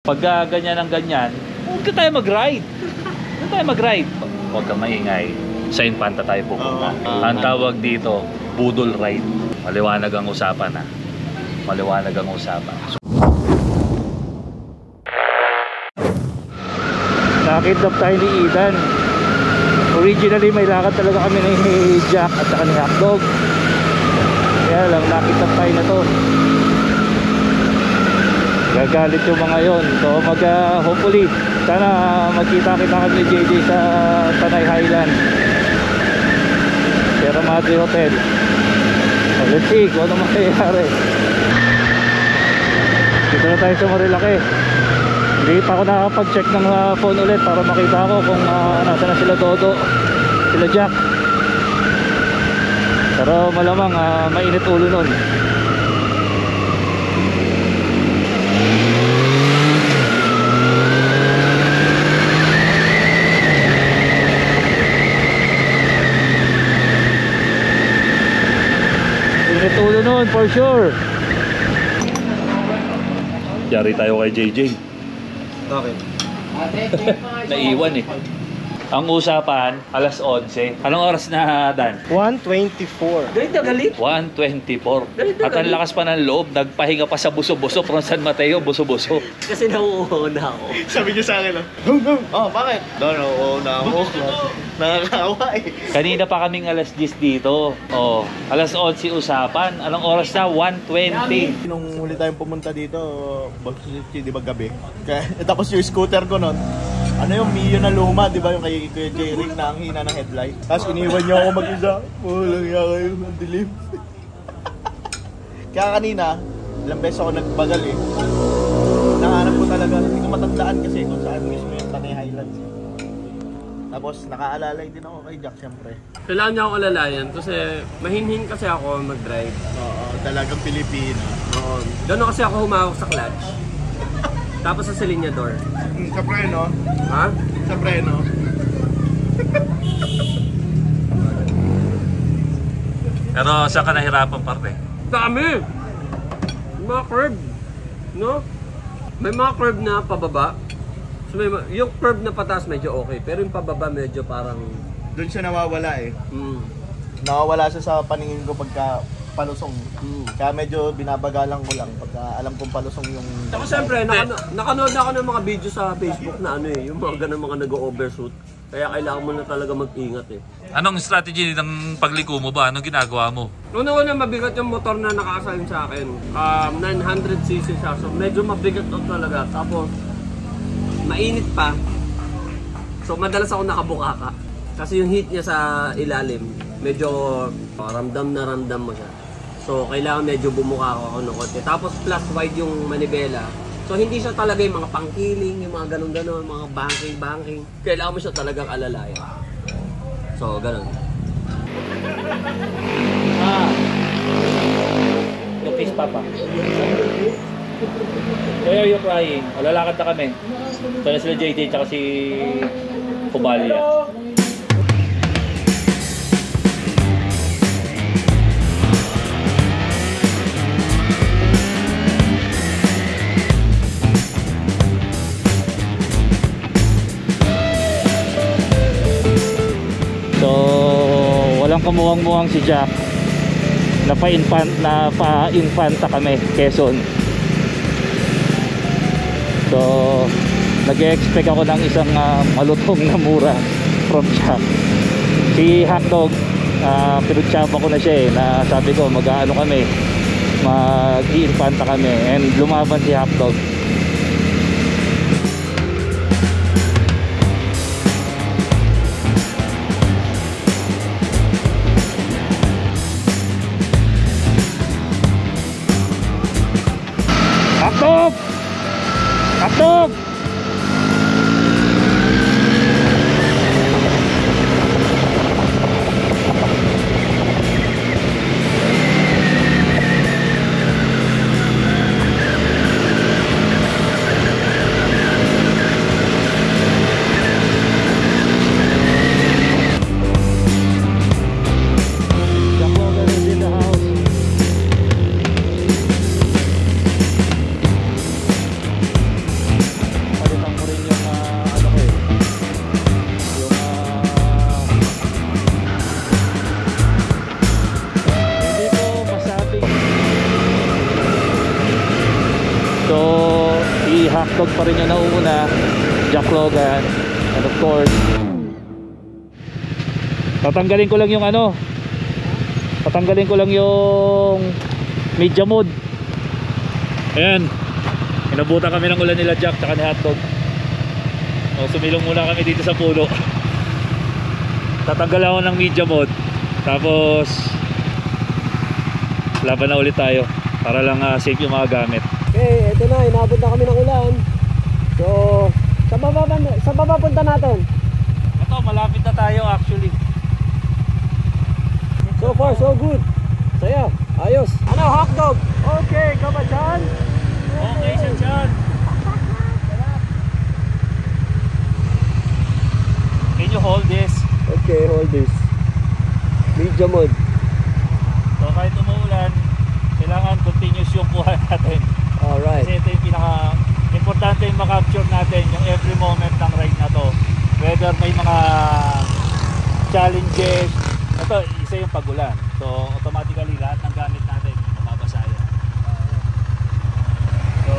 Pagka ganyan ang ganyan, huwag ka tayo mag-ride. Huwag tayo mag-ride. Huwag kang maingay. Sa Infanta tayo pupunta. Ang tawag dito, budol ride. Maliwanag ang usapan ha. Maliwanag ang usapan. Nakakidnap tayo ni Ethan. Originally may lakad talaga kami ni Jack at saka ni Hotdog. Kaya lang nakidnap tayo na to. Gagalit yung mga yon. So hopefully sana magkita-kita kami ni JJ sa Tanay Highland, Sierra Madre Hotel. So let's see kung ano mangyayari. Dito na tayo sa Marilaki. Hindi pa ako nakapag-check ng phone ulit para makita ko kung nasa na sila Dodo, sila Jack. Pero malamang mainit ulo nun. Init ulo nun for sure. Yari tayo kay JJ. Okay. Naiwan eh. Ang usapan, alas 11. Anong oras na, Dan? 1:24. Galit na galit. 1:24. At ang lakas pa ng loob, nagpahinga pa sa buso-buso from San Mateo, buso-buso. Kasi nauuna ako. Sabi niya sa akin, oh, bakit? Nauuna ako. Nakakawa eh. Kanina pa kaming alas 10 dito. Oh, alas 11 usapan. Anong oras na? 1:20. Nung huli tayong pumunta dito, di ba gabi? Tapos yung scooter ko nun, ano yung Mio na luma, di ba yung kay Kuya J-Rick na ang hina ng headlight. Tapos iniwan niyo ako mag-isa. Walang iya kayo ng dilim. Kaya kanina, ilang beses ako nagbagal eh. Nahanap ko talaga, hindi ko matandaan kasi kung saan mismo yung Tanay Highlands. Tapos nakaalalay din ako kay Jack syempre. Kailangan niya akong alalayan kasi mahinhin kasi ako mag-drive. Oo, talagang Pilipino. Oo. Gano'n kasi ako humawak sa clutch. Tapos sa silinyador. Sa preno? Ha? Sa preno? Pero saan ka nahirapan, parte? Dami! Mga curve. No? May mga curve na pababa. So yung curve na pataas medyo okay. Pero yung pababa medyo parang... Doon siya nawawala eh. Nawawala siya sa paningin ko pagka palusong. Kaya medyo binabagalan ko lang pagka alam kong palusong yung... Saka siyempre, nakanood ako ng mga video sa Facebook na ano eh, yung mga ganun mga nag-overshoot. Kaya kailangan mo na talaga mag-ingat eh. Anong strategy ng pagliko mo ba? Anong ginagawa mo? Una-una mabigat yung motor na naka-assign sa akin. 900cc siya, so medyo mabigat to talaga. Tapos, mainit pa. So madalas ako nakabukaka. Kasi yung heat niya sa ilalim, medyo ramdam na ramdam mo siya. So, kailangan medyo bumuka ako ng konti. Tapos, plus wide yung manibela. So, hindi siya talaga yung mga pangkiling, yung mga ganun-ganun, mga banking-banking. Kailangan mo siya talagang alalayan. So, ganun. Yung kiss papa. Why are you crying? Lalakad na kami. So, na sila JJ tsaka si Kubalia. Walang kamuwang-muwang si Jack. Pa-infanta kami, Quezon. So, nag-expect ako ng isang malutong na mura from Jack. Si Hotdog, pinutsaba ko na siya eh, na sabi ko mag-ano kami, mag-infanta kami, and lumaban si Hotdog. Hotdog! Hotdog! Hotdog pa rin yung nauuna, Jack Logan, and of course tatanggalin ko lang yung media mode. Ayan, inabutan kami ng ulan nila Jack tsaka ni Hotdog. So, sumilong muna kami dito sa puno. Tatanggal ako ng media mode, tapos laban na ulit tayo para lang safe yung mga gamit. Okay, eto na, inabot na kami ng ulan. So, sa baba punta natin. Ito, malapit na tayo actually. So far, so good. Saya, ayos. Ano, Hotdog? Okay, kabadyan. Okay, Shanshan. Can you hold this? Okay, hold this. Media mode. So kahit umuulan, kailangan continuous yung kuha natin. Alright. Kasi ito yung pinaka-importante yung makapture natin yung every moment ng ride na to. Whether may mga challenges. Ito, isa yung pag-ulan. So automatically lahat ng gamit natin mababasa yan. So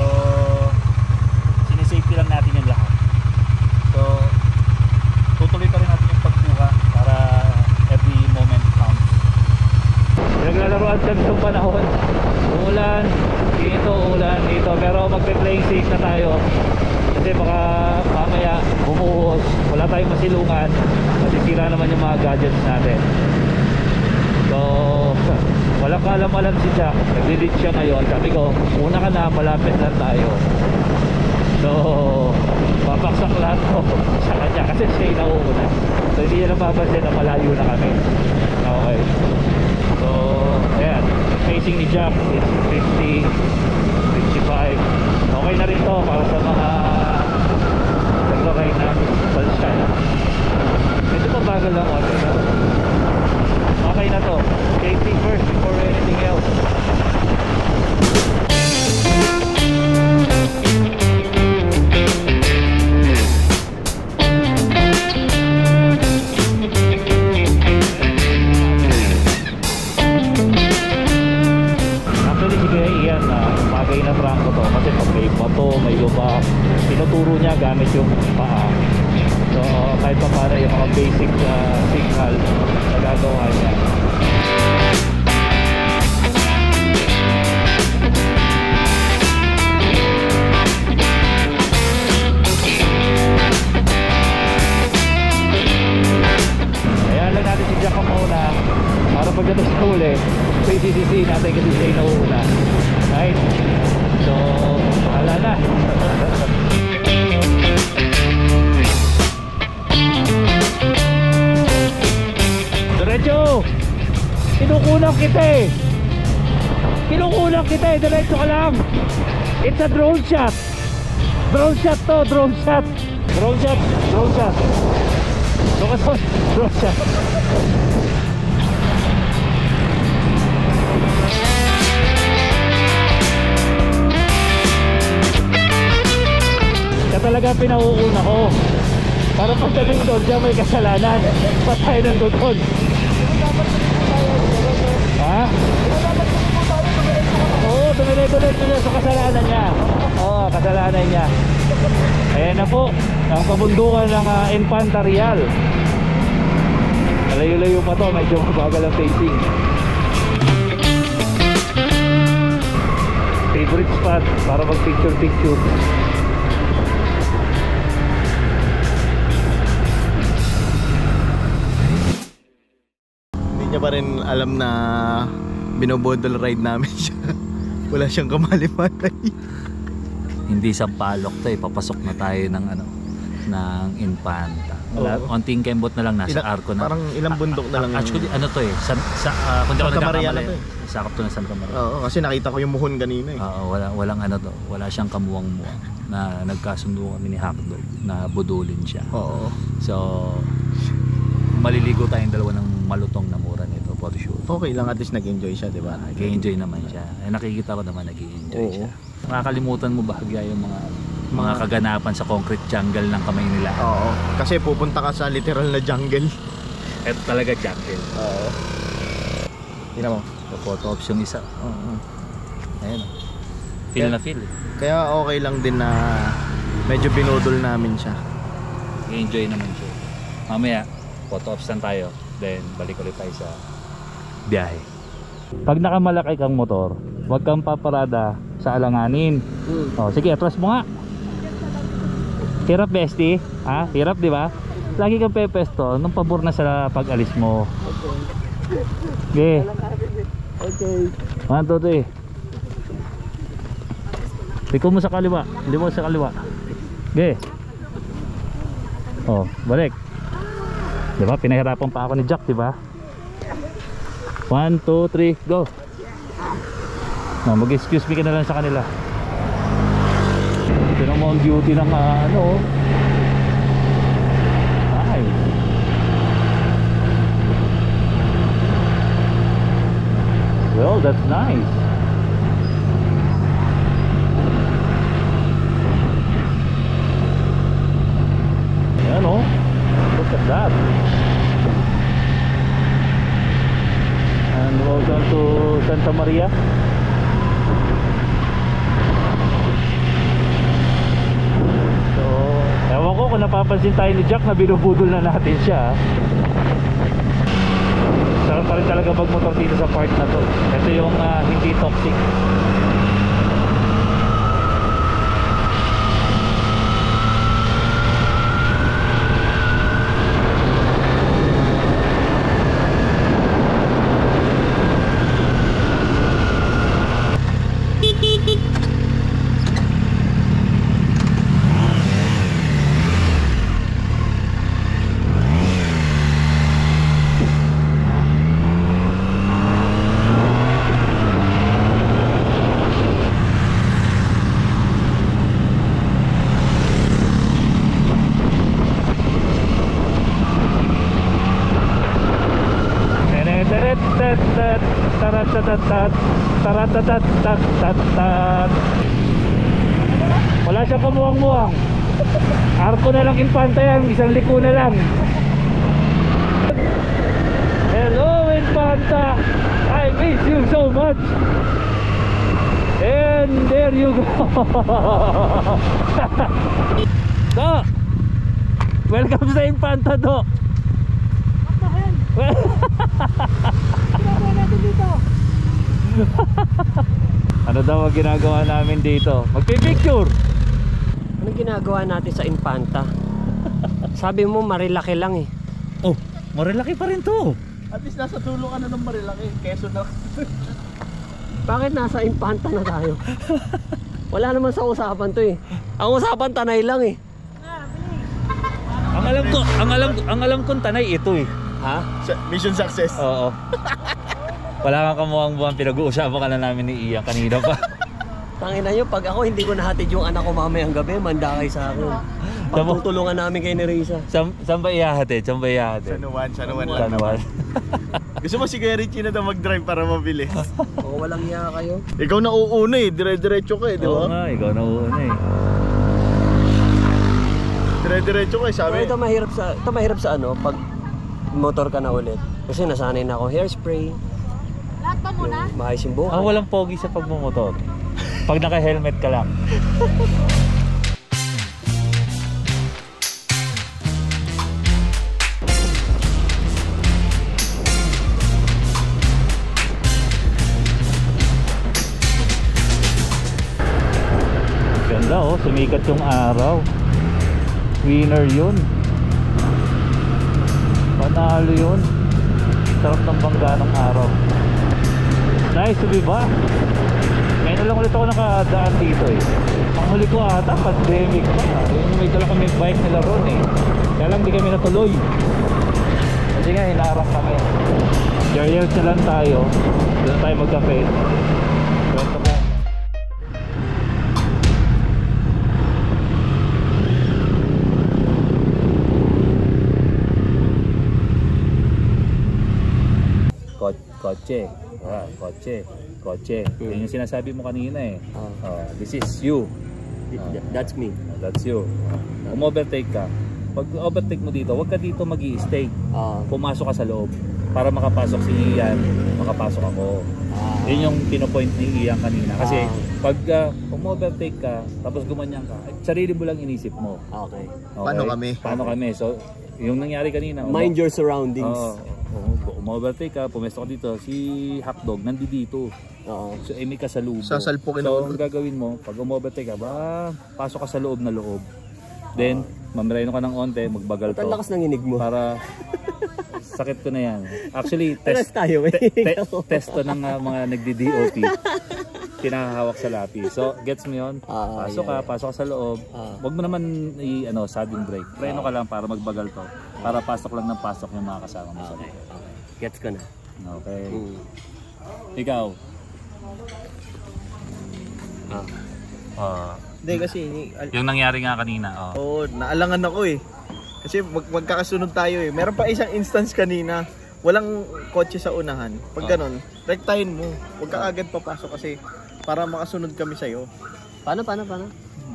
sinisafety lang natin yung lahat. So tutuloy pa rin natin yung pagkuha para every moment counts. Naglalaroan kami ng panahon. Uulan dito, pero magpe-playing safe na tayo. Kasi baka mamaya bumuhos, wala tayong masilungan, masisira naman yung mga gadgets natin. So walang kaalam-alam si Jack, nagli-lead siya ngayon. Sabi ko, una ka na, malapit lang tayo. So babaksak lahat ko sa kanya kasi siya yung nauuna. So hindi niya napapansin na malayo na kami. Okay. So ayan, facing ni Jack is 50, 55. Okay na rin to para sa mga naglakay na salsyan. Ito pa bagal lang, okay na to. Safety first before anything else. Bagay na trangko to kasi pag may bato, may lupa, tinuturo niya gamit yung paa. So kahit pa para yung mga basic signal na gagawa niya. Ayan lang natin si Jack ang mauna para pagdating sa huli, so isisisihin natin kasi siya yung nauuna. Right? So, wala na. Diretso! Kinukulang kita eh! Diretso ka lang! It's a drone shot! Drone shot to! Drone shot! Drone shot! Drone shot! Talaga pinauuna ko para pagdating doon siya may kasalanan, patay ng doon. Ha? Oo, tumilit sa kasalanan niya. Oo, kasalanan niya. Ayan na po ang pabundukan ng Infantarial. Malayo-layo pa to, medyo mabagal ang pacing. Favorite spot para mag picture. Niya pa rin alam na binobodol ride namin siya. Wala siyang kamalimanay. Hindi sampalok to eh, papasok na tayo ng ng Infanta. Onting kembot na lang, nasa Arco na. Parang ilang bundok na lang. Actually ano to eh, kung di ako Santa Maria na nagkakamali, to eh. sakop to ng Santa Maria. Oo, kasi nakita ko yung muhon kanina eh. Walang wala siyang kamuwang-muwang na nagkasundo kami ni Hotdog na budulin siya. Oo. So maliligo tayong dalawa ng malutong na mura nito for sure. Okay lang, at least nag-enjoy siya, di ba? Nag-enjoy naman siya. Nakikita ko naman nag-enjoy Oo. siya. Nakakalimutan mo bahagya yung mga kaganapan sa concrete jungle ng kamay nila. Oo. Kasi pupunta ka sa literal na jungle. Ito talaga jungle. Oo. Tingnan mo. So, photo ops yung isa. Oo. Ayun. Feel na feel. Kaya okay lang din na medyo binudol namin siya. I-enjoy naman siya. Mamaya, photo ops lang tayo. Then, balik ulit tayo sa biyahe. Pag nakamalaki kang motor, huwag kang paparada sa alanganin. Oh, sige, atras mo nga. Hirap, bestie. Ha? Hirap, di ba? Lagi kang pepesto nung pabor na sa pag-alis mo. Okay. Okay. 1, 2, 3. Liko mo sa kaliwa. Liko sa kaliwa. Okay. Oh, balik. Di ba? Pinahirapan pa ako ni Jack, di ba? 1, 2, 3, go. Oh, mag-excuse me ka na lang sa kanila. Ito mo ang beauty ng ano. Ay. Well, that's nice. Ayan o. Look at that. And welcome to Santa Maria. So, ewan ko kung napapansin tayo ni Jack na binubudol na natin siya. Sarap pa rin talaga magmotor dito sa part na to. Ito yung hindi toxic. Wala siyang kumuwang-muwang. Arko na lang Infanta yan, isang liko na lang. Hello Infanta, I miss you so much. And there you go. So, welcome sa Infanta, Do. What the hell? Ano daw ang ginagawa namin dito? Magpipicture! Anong ginagawa natin sa Infanta? Sabi mo marilaki lang eh. Oh, marilaki pa rin to. At least nasa dulo ka na ng Marilaki. Quezon na. Bakit nasa Infanta na tayo? Wala naman sa usapan to eh. Ang usapan Tanay lang eh. Ang alam kong Tanay ito eh. Ha? Mission success. Oo. Wala kang kamukhang pinag-uusapan ka na namin ni Ian kanina pa. Tangina nyo, pag ako hindi ko nahatid yung anak ko mamayang gabi, manda kayo sa akin. Pagtutulungan namin kay ni Risa. Saan ba ihahatid? Saan ba ihahatid? San Juan lang San Juan. naman. Gusto mo si Kuya Richie na daw mag-drive para mabilis? Oo, walang iya kayo. Ikaw na uuna eh, dire-diretso ka eh, di Oo ba? nga, ikaw na uuna eh. Dire-diretso ka eh, sabi. Pero ito mahirap sa ano, pag motor ka na ulit. Kasi nasanay na ako hairspray. Lahat ba muna? Maayos yung buhay. Walang pogi sa pagmumotor. Pag naka-helmet ka lang. Ganda oh, sumikat yung araw. Winner yun. Panalo yun. Sarap ng bangga ng araw. Nice to be back. Ngayon na lang ulit ako nakadaan dito eh. Ang huli ko ata, pandemic pa. May dala kami bike nila ron eh. Kaya lang di kami natuloy. Kasi nga hinarap kami. Jariels na lang tayo. Doon tayo magkape. Kwento mo. Kotse. Kotse. Yun yung sinasabi mo kanina eh. This is you. That's me. That's you. Kung overtake ka, pag overtake mo dito, huwag ka dito mag-i-stay. Pumasok ka sa loob. para makapasok si Ian, makapasok ako. Yun yung pinopoint ni Ian kanina. Kasi pag overtake ka, tapos gumanyan ka, sarili mo lang inisip mo. Okay. Paano kami? Paano kami? So, yung nangyari kanina. Mind your surroundings. Overtake ka, pumesto ka dito. Si Hotdog nandito. Oo. So, may kasalubong. Sasalpukin So, ako. ang gagawin mo, pag overtake ka, pasok ka sa loob na loob. Then, mamireno ka ng onte, magbagal to. Ang lakas ng inig mo. Para sakit ko na yan. Actually, Test tayo. test to ng mga nagdi-DOT. Pinahahawak sa lapi. So, gets mo yun? Pasok ka sa loob. Huwag mo naman sudden brake. Preno ka lang para magbagal to. Para pasok lang ng pasok yung mga kasama mo sa loob. Gets ko na. Okay. Ikaw? Hindi kasi Yung nangyari nga kanina. naalangan ako eh. Kasi magkakasunod tayo eh. Meron pa isang instance kanina. Walang kotse sa unahan. Pag ganun, rektahin mo. Huwag ka agad papasok kasi para makasunod kami sa'yo. Paano?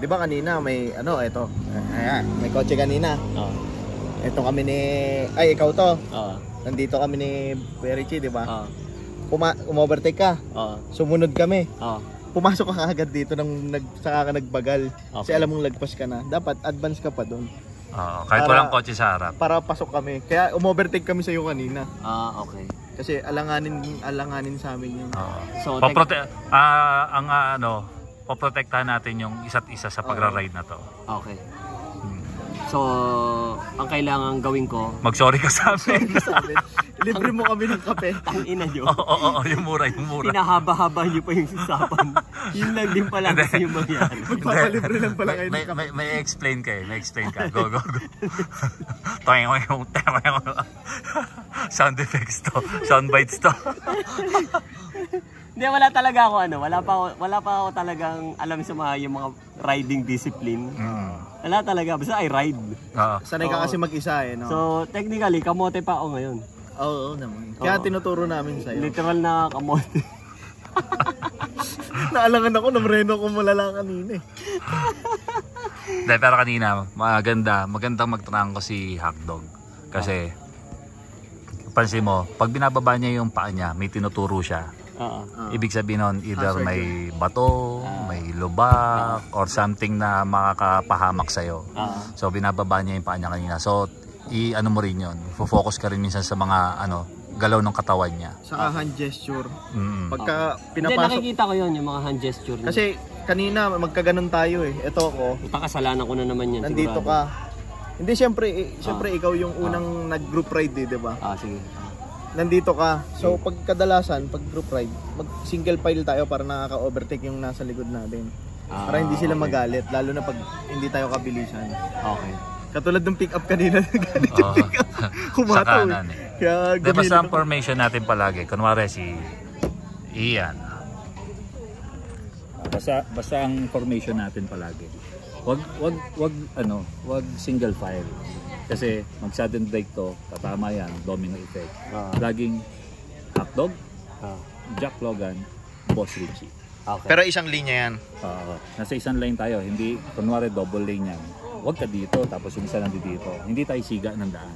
Di ba kanina may eto. Ayan, may kotse kanina. Ito kami ni... Ay, ikaw to. Nandito kami ni Kuya Richie, di ba? Umovertake ka. Sumunod kami. Pumasok ka agad dito nang saka ka nagbagal. Kasi alam mong lagpas ka na. Dapat advance ka pa doon. Kahit walang kotse sa harap. Para pasok kami. Kaya umovertake kami sa iyo kanina. Okay. Kasi alanganin sa amin yun. So, poprotektahan natin yung isa't isa sa pagra-ride na to. Okay. So, ang kailangan gawin ko, Mag-sorry ka sa amin. Libre mo kami ng kape. ang ina nyo, Oo, yung mura. pinahaba-haba nyo pa yung usapan. Yun lang din pala kasi yung mangyari. Magpapalibre lang pala kayo ng kape. May explain ka. Go. Sound effects to. Sound bites to. Hindi, wala talaga ako wala pa ako talagang alam sa yung mga riding discipline. Wala talaga, basta I ride. Sanay ka kasi mag-isa eh, no? So, technically, kamote pa ako ngayon. Oo naman. Kaya tinuturo namin sa'yo. Literal na kamote. Naalangan ako, namreno ko malala kanina eh. Pero kanina, magandang magtrangko si Hotdog. Kasi, pansin mo, pag binababa niya yung paa niya, may tinuturo siya. Ibig sabihin nun, either may bato, may lubak, or something na makakapahamak sa'yo. So, binababa niya yung paa niya kanina. So, i-ano mo rin yun. Focus ka rin minsan sa mga galaw ng katawan niya. Saka hand gesture. Pagka Hindi, pinapasok. nakikita ko yun, yung mga hand gesture. Kasi kanina magkaganon tayo eh. Ito ako. Ipakasalanan ko na naman yan. Nandito sigurado. ka. Hindi, syempre ikaw yung unang nag-group ride eh, di ba? Sige. Nandito ka. So, pag group ride, mag-single file tayo para nakaka-overtake yung nasa likod natin. Para hindi sila magalit, lalo na pag hindi tayo kabilisan. Okay. Katulad ng pick-up kanina, galit yung pick-up. Humataw eh. Kaya Basta ang formation natin palagi, kunwari si Ian. Basta ang formation natin palagi. Wag single file. Kasi mag sudden brake to, tatama yan, domino effect. Laging Hotdog, Jack Logan, Boss Richie. Okay. Pero isang linya yan. Nasa isang lane tayo, hindi kunwari double lane yan. Huwag ka dito, tapos yung isa nandito dito. Hindi tayo siga ng daan.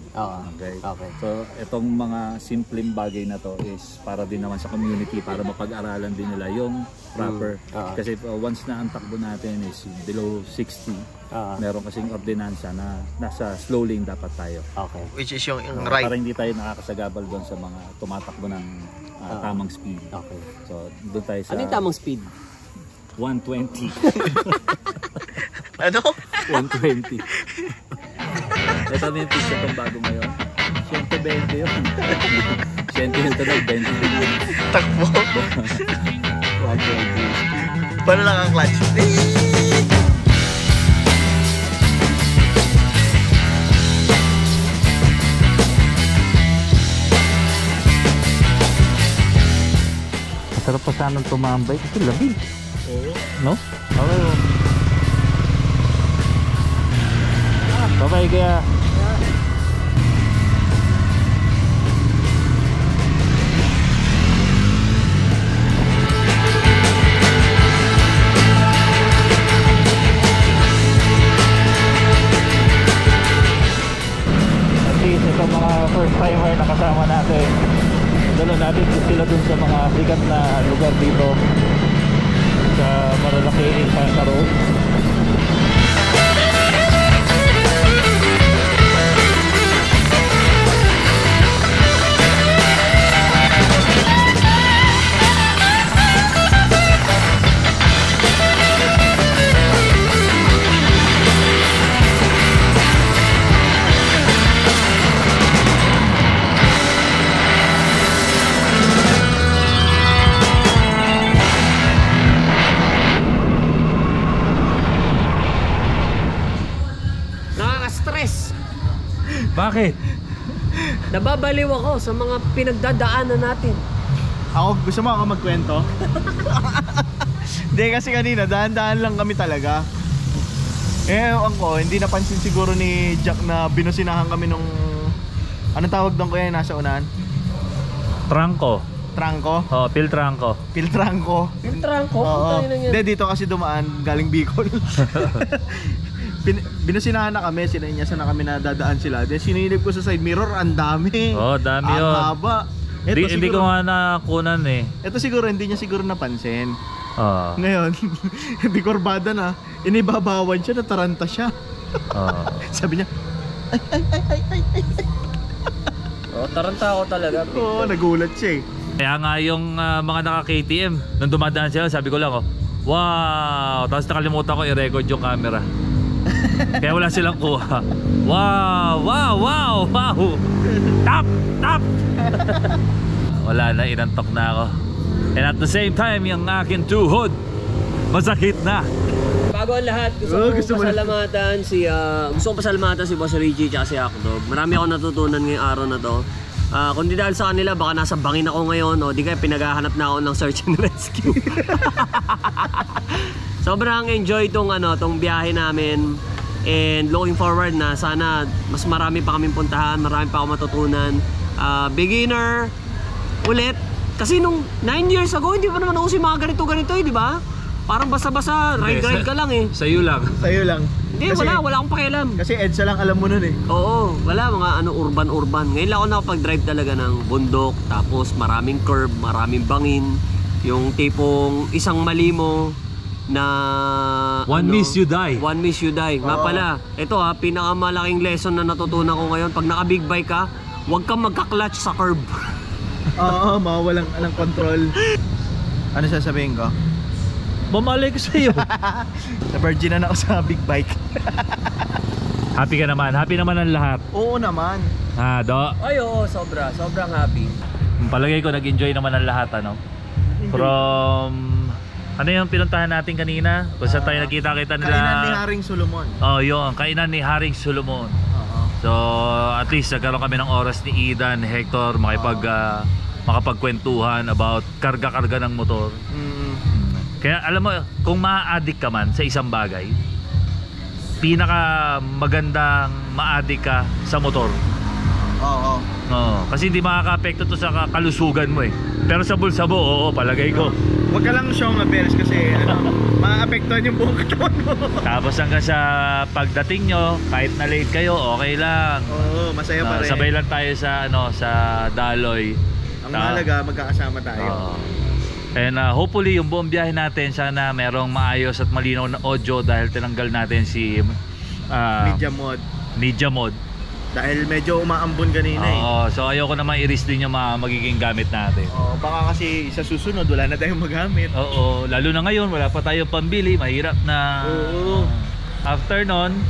Okay? So, itong mga simpleng bagay na to is para din naman sa community, para mapag-aralan din nila yung proper. Kasi once na ang takbo natin is below 60, meron kasing ordinansa na nasa slow lane dapat tayo. Okay. Which is yung right. Para hindi tayo nakakasagabal doon sa mga tumatakbo ng tamang speed. Okay. So, doon tayo sa... Ano yung tamang speed? 120. Ano? 120. Ito na yung pizza itong bago ngayon. 120 yun. 120 yun ito na, 20. Takbo. 120. Paano lang ang clutch? Masarap pa sanang tumambay kasi lamig. Oo. No? Okay. Bye-bye kaya. At least itong mga first timer na kasama natin. Dadala natin sila dun sa mga sikat na lugar dito sa Marilaki Infanta Road. Nakaka-stress. Bakit? Nababaliw ako sa mga pinagdadaanan natin. Ako, gusto mo ako magkwento? Hindi, kasi kanina, dahan-dahan lang kami talaga. Hindi napansin siguro ni Jack na binusinahan kami nung... Anong tawag doon kuya yung nasa unahan? Trangko. Trangko? Oh, Piltrangko. Piltrangko. Filtrangko? Oo. Putang ina yan. Hindi, dito kasi dumaan, galing Bicol. Binusinahan na kami, sinainyasa na kami na dadaan sila. Then sinilip ko sa side mirror, ang dami. Oh, dami Ang yun. haba. Hindi ko nga nakunan eh. Ito siguro, hindi niya siguro napansin. Oh. Ngayon, hindi kurbada na. Inibabawan siya, nataranta siya. Oh. Sabi niya, Oh, taranta ako talaga. oo, nagulat siya eh. Kaya nga yung mga naka-KTM, nung dumadaan sila, sabi ko lang, oh, wow! Tapos nakalimutan ko i-record yung camera. Kaya wala silang kuha. Wow! Wow! Wow! Wow! Tap! Tap! Wala na, inantok na ako. And at the same time, yung akin tuhod, masakit na. Bago ang lahat, gusto kong pasalamatan si Boss Richie at si Hakdog. Marami akong natutunan ngayong araw na to. Kundi dahil sa kanila, baka nasa bangin ako ngayon o di kaya pinaghahanap na ako ng search and rescue. Sobrang enjoy tong biyahe namin. And looking forward na sana mas marami pa kaming puntahan, marami pa akong matutunan. Beginner ulit. Kasi nung 9 years ago, hindi pa naman ako si mga ganito eh, di ba? Parang basta-basta, ride ka lang eh. Sa'yo lang. Sa'yo lang. Hindi, wala akong pakialam. Kasi EDSA lang alam mo nun eh. Oo, wala mga urban. Ngayon lang ako nakapag-drive talaga ng bundok, tapos maraming curve, maraming bangin. Yung tipong isang mali mo na One miss you die. One miss you die. Nga pala, ito pinakamalaking lesson na natutunan ko ngayon, pag naka-big bike ka, huwag kang magka-clutch sa curve. Oo, mawawalan ng control. Ano sasabihin ko? Bumalik ko sa'yo. Na-virgin na ako sa big bike. Happy ka naman. Happy naman ang lahat. Oo naman. Ha, Do? Ay, oo, sobrang happy. Palagay ko nag-enjoy naman ang lahat, ano? From... Ano yung pinuntahan natin kanina? Kung saan tayo nakita-kita nila... Kainan ni Haring Solomon. Oh, yun. Kainan ni Haring Solomon. Oo. So, at least nagkaroon kami ng oras ni Idan, Hector, makapagkwentuhan about karga-karga ng motor. Kaya alam mo, kung ma-addict ka man sa isang bagay, pinaka magandang ma-addict ka sa motor. Oo. Kasi hindi makaka-apekto to sa kalusugan mo eh. Pero sa bulsa mo, oo, palagay ko. Huwag ka lang siyang maberes kasi ma-apektuhan yung buong katawan mo. Tapos hanggang sa pagdating nyo, kahit na late kayo, okay lang. Oo, masaya pa rin. Sabay lang tayo sa sa Daloy. Ang mahalaga, magkakasama tayo. And hopefully yung buong biyahe natin sana merong maayos at malinaw na audio dahil tinanggal natin si Media Mod. Dahil medyo umaambon kanina eh. So ayoko naman i-risk din yung magiging gamit natin. Baka kasi sa susunod wala na tayong magamit. Oo, lalo na ngayon wala pa tayong pambili, mahirap na. Oo. After nun,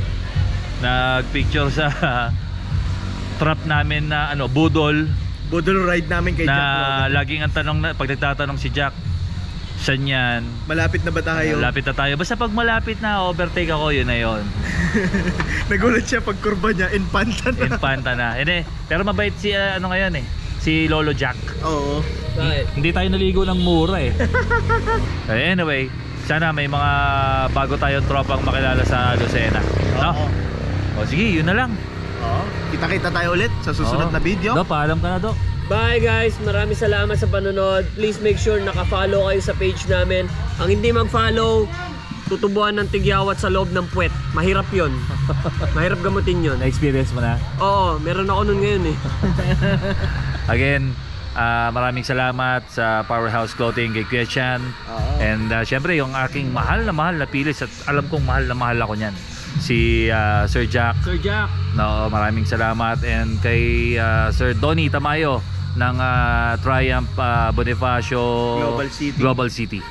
nagpicture sa trap namin na budol. Budol ride namin kay Jack. Na laging ang tanong pag nagtatanong si Jack, saan yan? Malapit na ba tayo? Malapit na tayo. Basta pag malapit na, overtake ako, yun na yun. Nagulat siya pag kurba niya, Infanta na. Infanta na. Pero mabait si ngayon eh. Si Lolo Jack. Oo. Hindi tayo naligo ng mura eh. Anyway, sana may mga bago tayong tropang makilala sa Lucena. No? O sige, yun na lang. Kita-kita tayo ulit sa susunod na video. Do, paalam ka na, Do. Bye guys, maraming salamat sa panonood. Please make sure naka-follow kayo sa page namin. Ang hindi mag-follow, tutubuan ng tigyawat sa loob ng puwet. Mahirap yun. Mahirap gamutin yun. Na-experience mo na? Oo, meron ako nun ngayon eh. Again, Maraming salamat sa Powerhouse Clothing kay Kuya Chan. And syempre yung aking mahal na pilis at alam kong mahal ako niyan. Si Sir Jack. Sir Jack. No, maraming salamat. And kay Sir Donnie Tamayo ng Triumph Bonifacio Global City.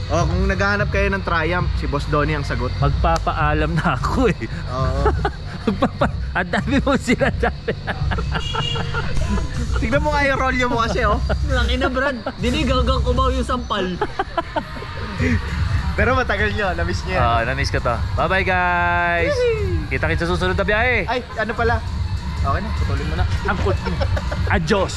Kung naghahanap kayo ng Triumph, si Boss Donnie ang sagot. Magpapaalam na ako eh. Oo. Ang dami mo sila dami. Tignan mo nga yung rolyo mo kasi oh. Ina Brad, dinigagang ko ba yung sampal? Pero matagal nyo, na-miss nyo yan. Na-miss ko to. Bye-bye guys. Kita-kita sa susunod na biyahe. Ay, ano pala? Okay na, putulin mo na. Adios.